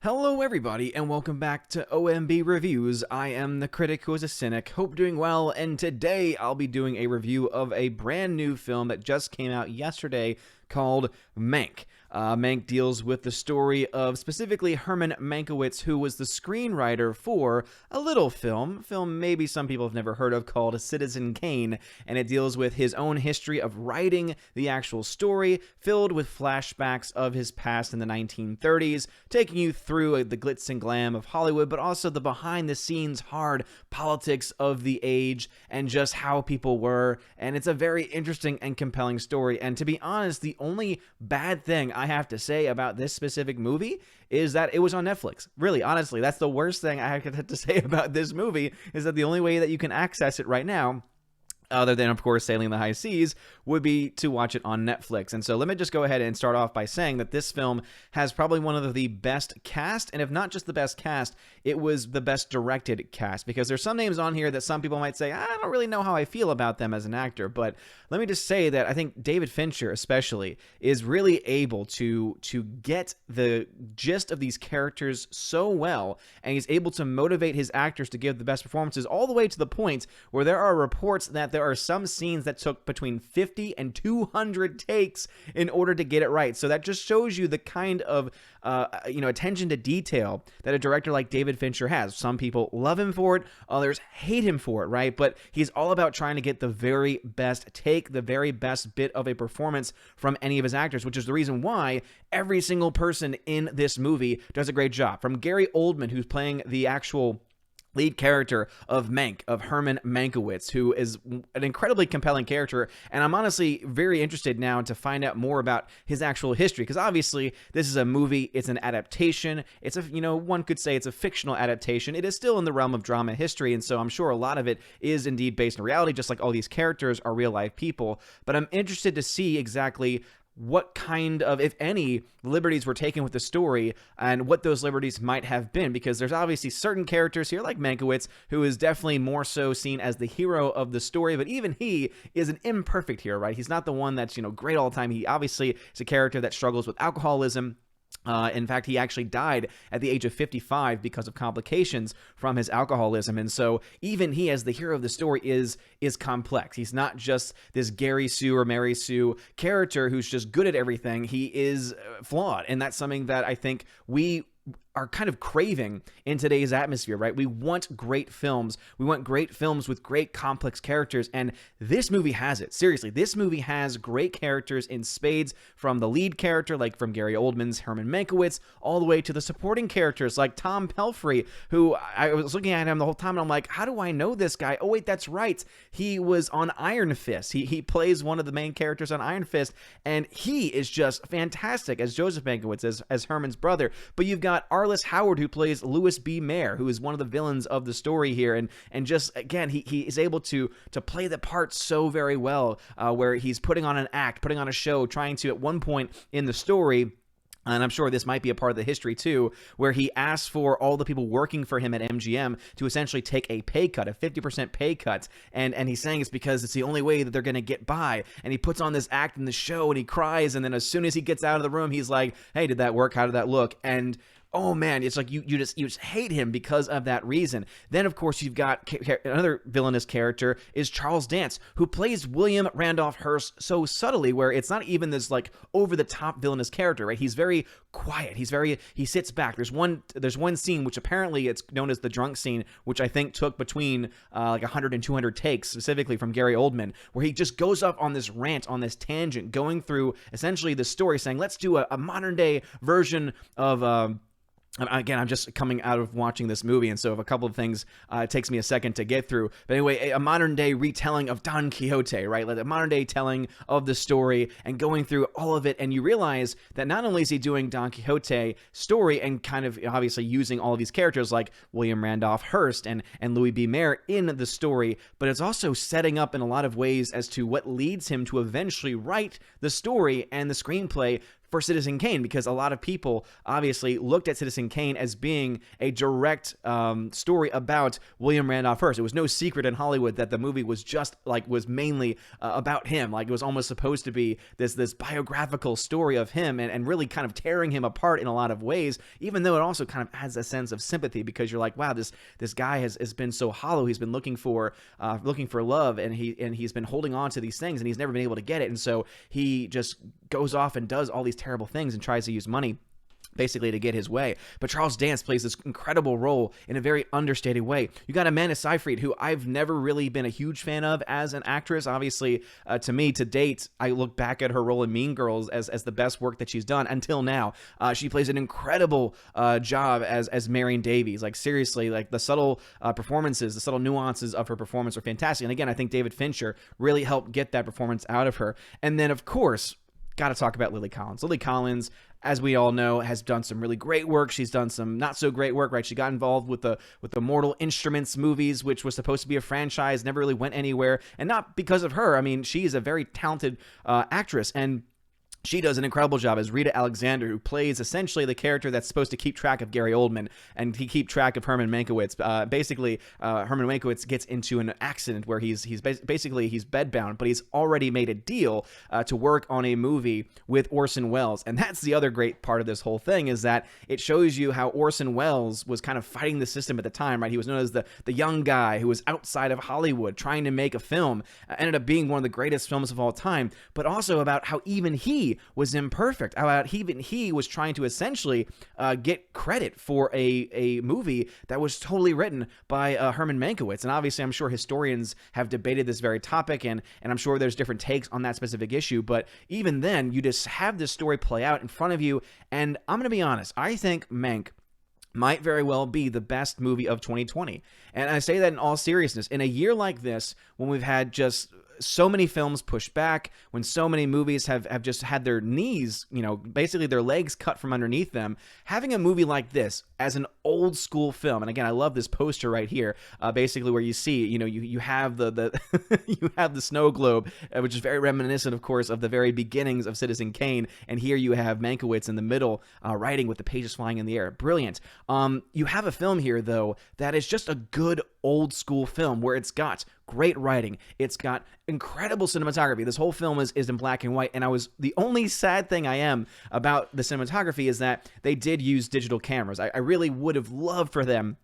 Hello everybody, and welcome back to OMB Reviews. I am the critic who is a cynic, hope doing well, and today I'll be doing a review of a brand new film that just came out yesterday called Mank. Mank deals with the story of specifically Herman Mankiewicz, who was the screenwriter for a little film maybe some people have never heard of, called Citizen Kane, and it deals with his own history of writing the actual story, filled with flashbacks of his past in the 1930s, taking you through the glitz and glam of Hollywood, but also the behind-the-scenes hard politics of the age and just how people were, and it's a very interesting and compelling story. And to be honest, the only bad thing I have to say about this specific movie is that it was on Netflix. Really, honestly, that's the worst thing I have to say about this movie, is that the only way that you can access it right now, other than, of course, Sailing the High Seas, would be to watch it on Netflix. And so let me just go ahead and start off by saying that this film has probably one of the best cast, and if not just the best cast, it was the best directed cast, because there's some names on here that some people might say, I don't really know how I feel about them as an actor, but let me just say that I think David Fincher especially is really able to get the gist of these characters so well, and he's able to motivate his actors to give the best performances, all the way to the point where there are reports that there are some scenes that took between 50 and 200 takes in order to get it right. So that just shows you the kind of attention to detail that a director like David Fincher has. Some people love him for it, others hate him for it, right? But he's all about trying to get the very best take, the very best bit of a performance from any of his actors, which is the reason why every single person in this movie does a great job. From Gary Oldman, who's playing the actual lead character of Mank, of Herman Mankiewicz, who is an incredibly compelling character, and I'm honestly very interested now to find out more about his actual history, because obviously this is a movie, it's an adaptation, it's a, one could say it's a fictional adaptation. It is still in the realm of drama history, and so I'm sure a lot of it is indeed based in reality, just like all these characters are real life people, but I'm interested to see exactly what kind of, if any, liberties were taken with the story and what those liberties might have been, because there's obviously certain characters here like Mankiewicz who is definitely more so seen as the hero of the story, but even he is an imperfect hero, right? He's not the one that's, great all the time. He obviously is a character that struggles with alcoholism. In fact, he actually died at the age of 55 because of complications from his alcoholism. And so even he, as the hero of the story, is complex. He's not just this Gary Sue or Mary Sue character who's just good at everything. He is flawed. And that's something that I think we are kind of craving in today's atmosphere, right? We want great films. We want great films with great complex characters, and this movie has it. Seriously, this movie has great characters in spades, from the lead character, like from Gary Oldman's Herman Mankiewicz, all the way to the supporting characters like Tom Pelphrey, who I was looking at him the whole time, and I'm like, how do I know this guy? Oh wait, that's right. He was on Iron Fist. He plays one of the main characters on Iron Fist, and he is just fantastic as Joseph Mankiewicz, as Herman's brother. But you've got Arliss Howard, who plays Louis B. Mayer, who is one of the villains of the story here, and just, again, he is able to play the part so very well, where he's putting on an act, putting on a show, trying to, at one point in the story, and I'm sure this might be a part of the history too, where he asks for all the people working for him at MGM to essentially take a pay cut, a 50% pay cut, and he's saying it's because it's the only way that they're going to get by, and he puts on this act in the show, and he cries, and then as soon as he gets out of the room, he's like, hey, did that work? How did that look? And oh man, it's like you just hate him because of that reason. Then of course you've got another villainous character is Charles Dance, who plays William Randolph Hearst so subtly, where it's not even this like over the top villainous character, right? He's very quiet. He sits back. There's one scene which apparently it's known as the drunk scene, which I think took between like 100 and 200 takes, specifically from Gary Oldman, where he just goes up on this rant, on this tangent, going through essentially the story, saying, let's do a modern day version of again, I'm just coming out of watching this movie, and so if a couple of things it takes me a second to get through. But anyway, a modern-day retelling of Don Quixote, right? Like a modern-day telling of the story and going through all of it, and you realize that not only is he doing Don Quixote story and kind of obviously using all of these characters like William Randolph Hearst and Louis B. Mayer in the story, but it's also setting up in a lot of ways as to what leads him to eventually write the story and the screenplay for Citizen Kane, because a lot of people obviously looked at Citizen Kane as being a direct story about William Randolph Hearst. It was no secret in Hollywood that the movie was just like, was mainly about him. Like, it was almost supposed to be this biographical story of him, and really kind of tearing him apart in a lot of ways, even though it also kind of adds a sense of sympathy, because you're like, wow, this guy has been so hollow. He's been looking for love, and he's been holding on to these things, and he's never been able to get it. And so he just goes off and does all these terrible things and tries to use money basically to get his way. But Charles Dance plays this incredible role in a very understated way. You got Amanda Seyfried, who I've never really been a huge fan of as an actress. Obviously, to me, to date, I look back at her role in Mean Girls as the best work that she's done until now. She plays an incredible job as Marion Davies. Like, seriously, like, the subtle performances, the subtle nuances of her performance are fantastic. And again, I think David Fincher really helped get that performance out of her. And then, of course, got to talk about Lily Collins. Lily Collins, as we all know, has done some really great work. She's done some not so great work, right? She got involved with the Mortal Instruments movies, which was supposed to be a franchise, never really went anywhere, and not because of her. I mean, she's a very talented actress, and she does an incredible job as Rita Alexander, who plays essentially the character that's supposed to keep track of Gary Oldman and he keep track of Herman Mankiewicz. Herman Mankiewicz gets into an accident where he's bedbound, but he's already made a deal to work on a movie with Orson Welles. And that's the other great part of this whole thing, is that it shows you how Orson Welles was kind of fighting the system at the time, right? He was known as the young guy who was outside of Hollywood trying to make a film. Ended up being one of the greatest films of all time, but also about how even he was imperfect, about even he was trying to essentially get credit for a movie that was totally written by Herman Mankiewicz. And obviously, I'm sure historians have debated this very topic, and I'm sure there's different takes on that specific issue. But even then, you just have this story play out in front of you. And I'm going to be honest, I think Mank might very well be the best movie of 2020. And I say that in all seriousness. In a year like this, when we've had just so many films pushed back, when so many movies have just had their knees, basically their legs cut from underneath them, having a movie like this as an old school film. And again, I love this poster right here, basically where you see, you have the you have the snow globe, which is very reminiscent, of course, of the very beginnings of Citizen Kane. And here you have Mankiewicz in the middle, writing with the pages flying in the air. Brilliant. You have a film here, though, that is just a good old school film where it's got great writing. It's got incredible cinematography. This whole film is in black and white. And the only sad thing I am about the cinematography is that they did use digital cameras. I really would have loved for them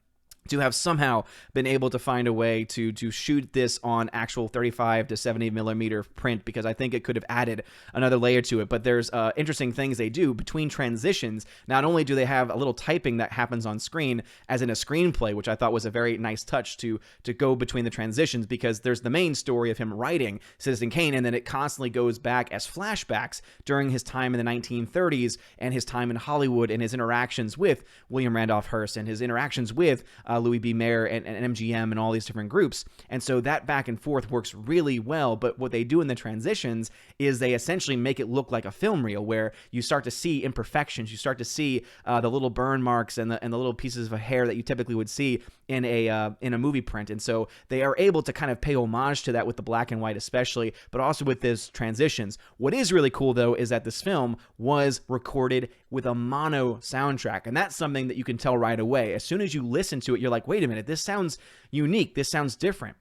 to have somehow been able to find a way to shoot this on actual 35 to 70 millimeter print, because I think it could have added another layer to it. But there's interesting things they do between transitions. Not only do they have a little typing that happens on screen, as in a screenplay, which I thought was a very nice touch to go between the transitions, because there's the main story of him writing Citizen Kane, and then it constantly goes back as flashbacks during his time in the 1930s and his time in Hollywood and his interactions with William Randolph Hearst and his interactions with Louis B. Mayer and MGM and all these different groups. And so that back and forth works really well. But what they do in the transitions is they essentially make it look like a film reel, where you start to see imperfections. You start to see the little burn marks and the little pieces of hair that you typically would see in a movie print. And so they are able to kind of pay homage to that with the black and white especially, but also with these transitions. What is really cool, though, is that this film was recorded with a mono soundtrack. And that's something that you can tell right away. As soon as you listen to it, you're like, wait a minute, this sounds unique. This sounds different.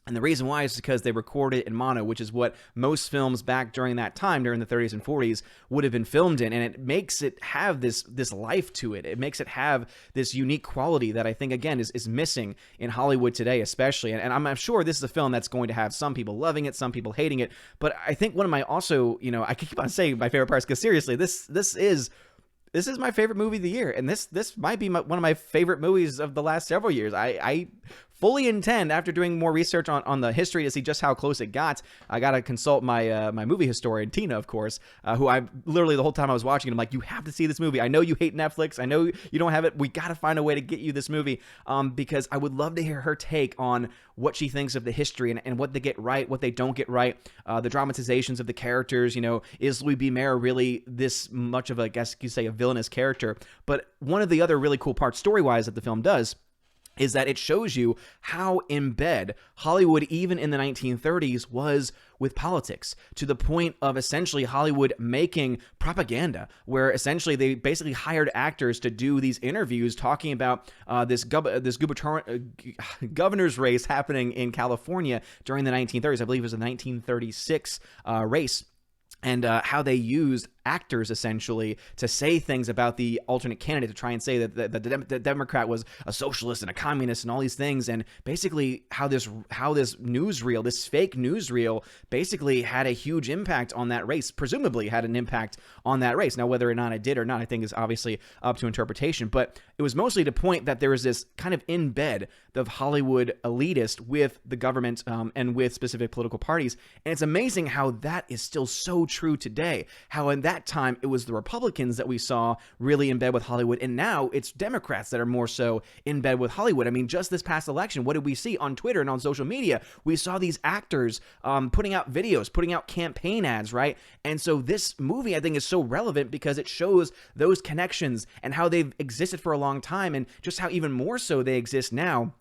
And the reason why is because they recorded it in mono, which is what most films back during that time, during the 30s and 40s, would have been filmed in. And it makes it have this life to it. It makes it have this unique quality that I think, again, is missing in Hollywood today, especially. And I'm sure this is a film that's going to have some people loving it, some people hating it. But I think one of my also, I keep on saying my favorite parts, because seriously, this is my favorite movie of the year, and this might be one of my favorite movies of the last several years. I fully intend, after doing more research on the history to see just how close it got, I got to consult my my movie historian, Tina, of course, who I literally the whole time I was watching it, I'm like, you have to see this movie. I know you hate Netflix. I know you don't have it. We got to find a way to get you this movie, because I would love to hear her take on what she thinks of the history and what they get right, what they don't get right, the dramatizations of the characters. Is Louis B. Mayer really this much of a, I guess you say, a villainous character? But one of the other really cool parts, story-wise, that the film does is that it shows you how in bed Hollywood, even in the 1930s, was with politics, to the point of essentially Hollywood making propaganda, where essentially they basically hired actors to do these interviews talking about this governor's race happening in California during the 1930s. I believe it was the 1936 race. And how they used actors essentially to say things about the alternate candidate, to try and say that the Democrat was a socialist and a communist and all these things, and basically how this newsreel, this fake newsreel, basically had a huge impact on that race, presumably had an impact on that race. Now, whether or not it did or not, I think is obviously up to interpretation, but it was mostly to point that there was this kind of in bed of Hollywood elitist with the government and with specific political parties. And it's amazing how that is still so true today, how in that time it was the Republicans that we saw really in bed with Hollywood, and now it's Democrats that are more so in bed with Hollywood. I mean, just this past election, what did we see on Twitter and on social media? We saw these actors putting out videos, putting out campaign ads, right? And so this movie, I think, is so relevant because it shows those connections and how they've existed for a long time, and just how even more so they exist now,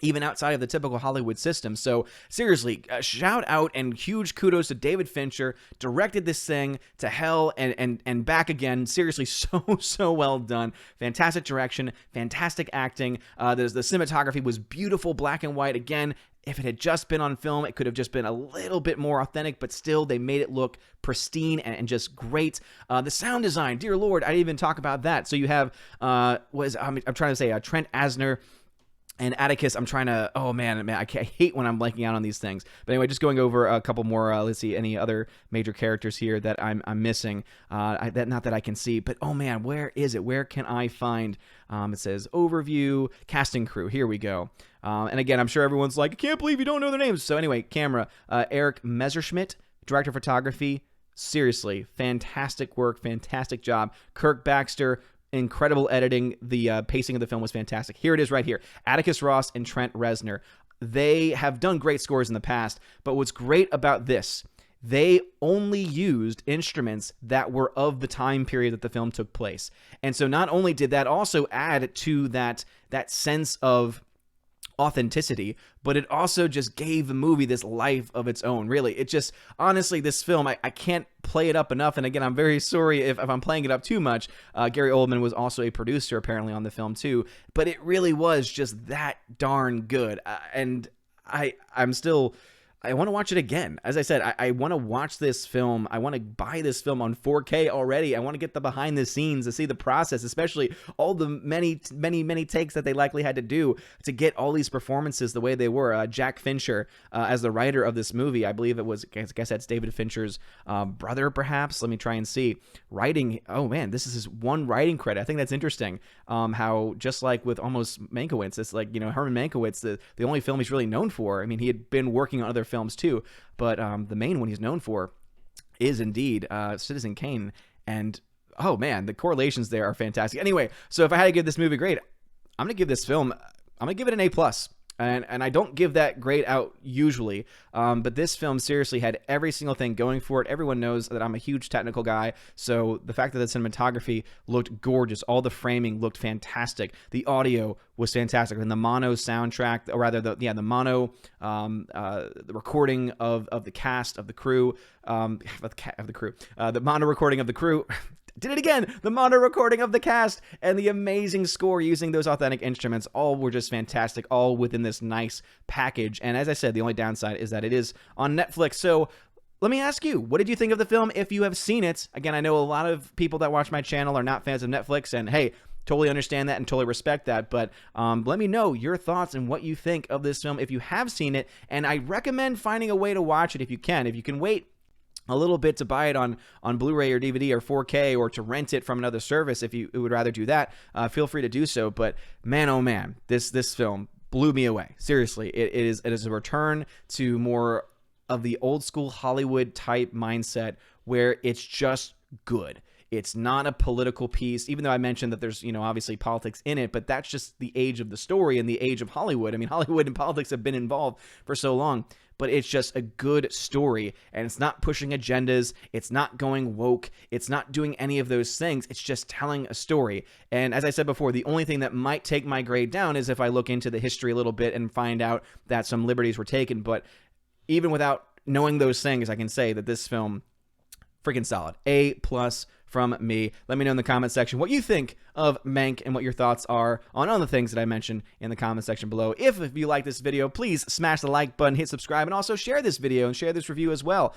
even outside of the typical Hollywood system. So seriously, shout out and huge kudos to David Fincher, directed this thing to hell and back again. Seriously, so well done. Fantastic direction, fantastic acting. The cinematography was beautiful, black and white. Again, if it had just been on film, it could have just been a little bit more authentic, but still they made it look pristine and just great. The sound design, dear Lord, I didn't even talk about that. So you have, I'm trying to say Trent Reznor and Atticus. Oh man, I hate when I'm blanking out on these things. But anyway, just going over a couple more, let's see, any other major characters here that I'm missing. Not that I can see, but oh man, where is it? Where can I find, it says overview, casting crew. Here we go. And again, I'm sure everyone's like, I can't believe you don't know their names. So anyway, camera, Eric Messerschmidt, director of photography. Seriously, fantastic work, fantastic job. Kirk Baxter, incredible editing. The pacing of the film was fantastic. Here it is right here. Atticus Ross and Trent Reznor. They have done great scores in the past, but what's great about this, they only used instruments that were of the time period that the film took place. And so not only did that also add to that sense of authenticity, but it also just gave the movie this life of its own. Really, it just, honestly, this film, I can't play it up enough. And again, I'm very sorry if I'm playing it up too much. Gary Oldman was also a producer apparently on the film too, but it really was just that darn good. And I want to watch it again. As I said, I want to watch this film. I want to buy this film on 4K already. I want to get the behind the scenes to see the process, especially all the many takes that they likely had to do to get all these performances the way they were. Jack Fincher, as the writer of this movie, I believe it was, I guess that's David Fincher's brother, perhaps. Let me try and see. Writing, oh man, this is his one writing credit. I think that's interesting. How just like with almost Mankiewicz, it's like, Herman Mankiewicz, the only film he's really known for. I mean, he had been working on other films too, but the main one he's known for is indeed Citizen Kane. And oh man, the correlations there are fantastic. Anyway, so if I had to give this movie a grade, I'm gonna give this film, I'm gonna give it an A+. And I don't give that grade out usually, but this film seriously had every single thing going for it. Everyone knows that I'm a huge technical guy, so the fact that the cinematography looked gorgeous, all the framing looked fantastic, the audio was fantastic, and the mono soundtrack, or rather the mono the recording of the cast of the crew, the mono recording of the crew. Did it again! The mono recording of the cast and the amazing score using those authentic instruments, all were just fantastic, all within this nice package. And as I said, the only downside is that it is on Netflix. So let me ask you, what did you think of the film if you have seen it? Again, I know a lot of people that watch my channel are not fans of Netflix, and hey, totally understand that and totally respect that, but let me know your thoughts and what you think of this film if you have seen it. And I recommend finding a way to watch it if you can. If you can wait a little bit to buy it on Blu-ray or DVD or 4K, or to rent it from another service, if you would rather do that, feel free to do so. But man, oh man, this film blew me away. Seriously, it is a return to more of the old school Hollywood type mindset where it's just good. It's not a political piece, even though I mentioned that there's, obviously politics in it, but that's just the age of the story and the age of Hollywood. I mean, Hollywood and politics have been involved for so long. but it's just a good story, and it's not pushing agendas, it's not going woke, it's not doing any of those things, it's just telling a story. And as I said before, the only thing that might take my grade down is if I look into the history a little bit and find out that some liberties were taken, but even without knowing those things, I can say that this film, freaking solid. A+ from me. Let me know in the comment section what you think of Mank and what your thoughts are on all the things that I mentioned in the comment section below. If you like this video, please smash the like button, hit subscribe, and also share this video and share this review as well.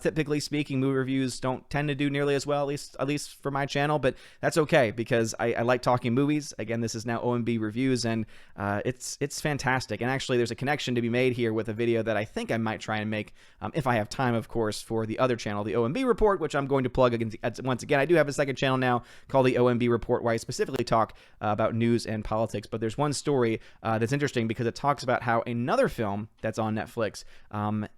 Typically speaking, movie reviews don't tend to do nearly as well, at least for my channel, but that's okay because I like talking movies. Again, this is now OMB Reviews, and it's fantastic. And actually, there's a connection to be made here with a video that I think I might try and make, if I have time, of course, for the other channel, the OMB Report, which I'm going to plug once again. I do have a second channel now called the OMB Report, where I specifically talk about news and politics, but there's one story that's interesting because it talks about how another film that's on Netflix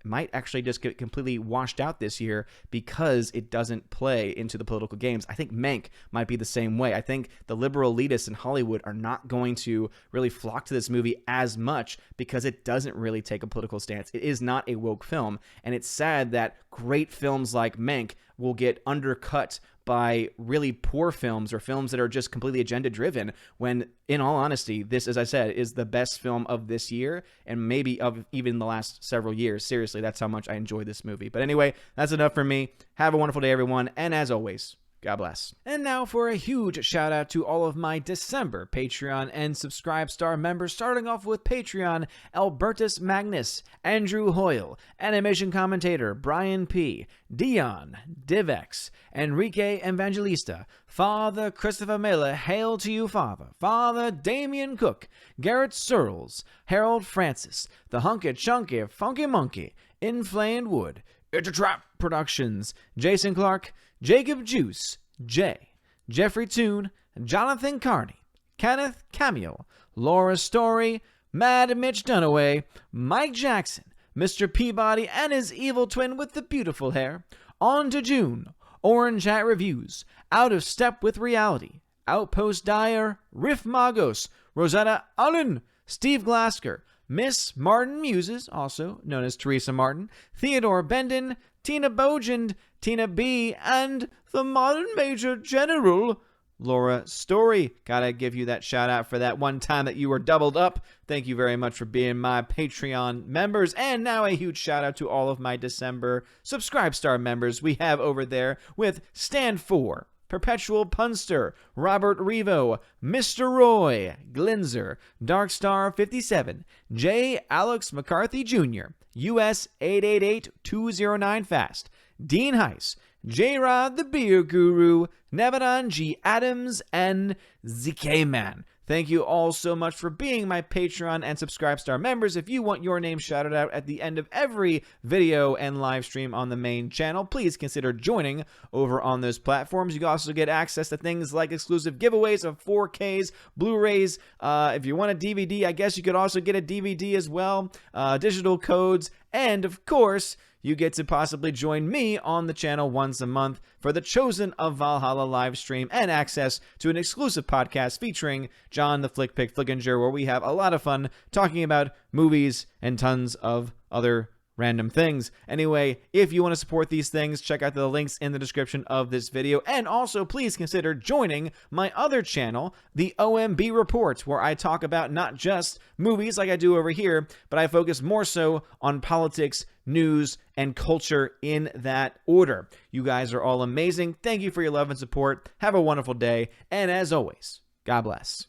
might actually just get completely washed out this year because it doesn't play into the political games. I think Mank might be the same way. I think the liberal elitists in Hollywood are not going to really flock to this movie as much because it doesn't really take a political stance. It is not a woke film, and it's sad that great films like Mank will get undercut by really poor films or films that are just completely agenda driven, when in all honesty, this, as I said, is the best film of this year and maybe of even the last several years. Seriously, that's how much I enjoy this movie. But anyway, that's enough for me. Have a wonderful day, everyone, and as always, God bless. And now for a huge shout out to all of my December Patreon and Subscribe Star members, starting off with Patreon, Albertus Magnus, Andrew Hoyle, Animation Commentator, Brian P., Dion, Divex, Enrique Evangelista, Father Christopher Miller, hail to you, Father, Father Damian Cook, Garrett Searles, Harold Francis, The Hunky Chunky Funky Monkey, Inflamed Wood, It's a Trap Productions, Jason Clark, Jacob Juice, Jay, Jeffrey Toone, Jonathan Carney, Kenneth Camille, Laura Story, Mad Mitch Dunaway, Mike Jackson, Mr. Peabody and his evil twin with the beautiful hair, On to June, Orange Hat Reviews, Out of Step with Reality, Outpost Dyer, Riff Magos, Rosetta Allen, Steve Glasker, Miss Martin Muses, also known as Teresa Martin, Theodore Bendon, Tina Bogend, Tina B, and the Modern Major General, Laura Story. Gotta give you that shout out for that one time that you were doubled up. Thank you very much for being my Patreon members. And now a huge shout out to all of my December Subscribe Star members we have over there with Stand For, Perpetual Punster, Robert Revo, Mr. Roy, Glinzer, Darkstar 57, J. Alex McCarthy Jr., US 888209 Fast, Dean Heiss, J-Rod the Beer Guru, Nevadan G. Adams, and ZK Man. Thank you all so much for being my Patreon and Subscribe Star members. If you want your name shouted out at the end of every video and live stream on the main channel, please consider joining over on those platforms. You can also get access to things like exclusive giveaways of 4Ks, Blu-rays. If you want a DVD, I guess you could also get a DVD as well, digital codes, and of course, you get to possibly join me on the channel once a month for the Chosen of Valhalla live stream and access to an exclusive podcast featuring John the Flick Pick Flickinger, where we have a lot of fun talking about movies and tons of other random things. Anyway, if you want to support these things, check out the links in the description of this video. And also, please consider joining my other channel, the OMB Report, where I talk about not just movies like I do over here, but I focus more so on politics, news, and culture in that order. You guys are all amazing. Thank you for your love and support. Have a wonderful day. And as always, God bless.